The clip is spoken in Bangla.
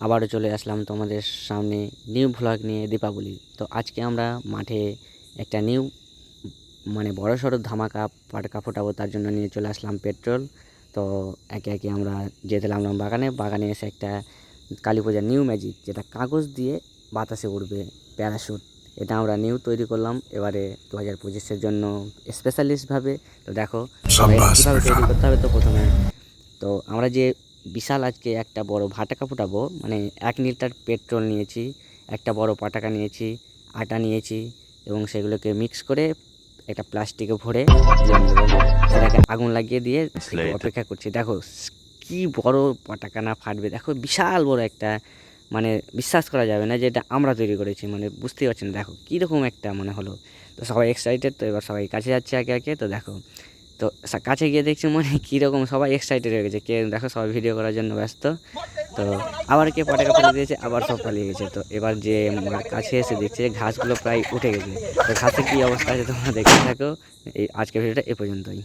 আবারও চলে আসলাম তোমাদের সামনে নিউ ভ্লগ নিয়ে দীপাবলি। তো আজকে আমরা মাঠে একটা নিউ বড়সড় ধামাকা পাটকা ফোটাবো, তার জন্য নিয়ে চলে আসলাম পেট্রোল। তো একে একে আমরা যেতে লাগলাম বাগানে এসে একটা কালী পূজার নিউ ম্যাজিক, যেটা কাগজ দিয়ে বাতাসে উড়বে, প্যারাশুট। এটা আমরা নিউ তৈরি করলাম এবারে 2025-এর জন্য স্পেশালিস্টভাবে। তো দেখো কীভাবে তৈরি করতে হবে। তো প্রথমে তো আমরা যে বিশাল আজকে একটা বড় ভাটাকা ফোটাবো, 1 লিটার পেট্রোল নিয়েছি, একটা বড় পাটাকা নিয়েছি, আটা নিয়েছি, এবং সেগুলোকে মিক্স করে একটা প্লাস্টিকে ভরে সেটাকে আগুন লাগিয়ে দিয়ে একটু অপেক্ষা করছি। দেখো কি বড় পটাকা না ফাটবে, দেখো বিশাল বড় একটা, বিশ্বাস করা যাবে না যে এটা আমরা তৈরি করেছি, বুঝতেই পারছি না। দেখো কীরকম একটা হলো। তো সবাই এক্সাইটেড, তো এবার সবাই কাছে যাচ্ছে একে একে। তো দেখো, তো কাছে গিয়ে দেখছি কীরকম সবাই এক্সাইটেড হয়ে গেছে, কে দেখো সবাই ভিডিও করার জন্য ব্যস্ত। তো আবার কে পটাকা ফেলে দিয়েছে, আবার সব পালিয়ে গেছে। তো এবার যে কাছে এসে দেখছে যে ঘাসগুলো প্রায় উঠে গেছে। তো ঘাসে কী অবস্থা আছে তোমরা দেখতে থাকো। এই আজকের ভিডিওটা এ পর্যন্তই।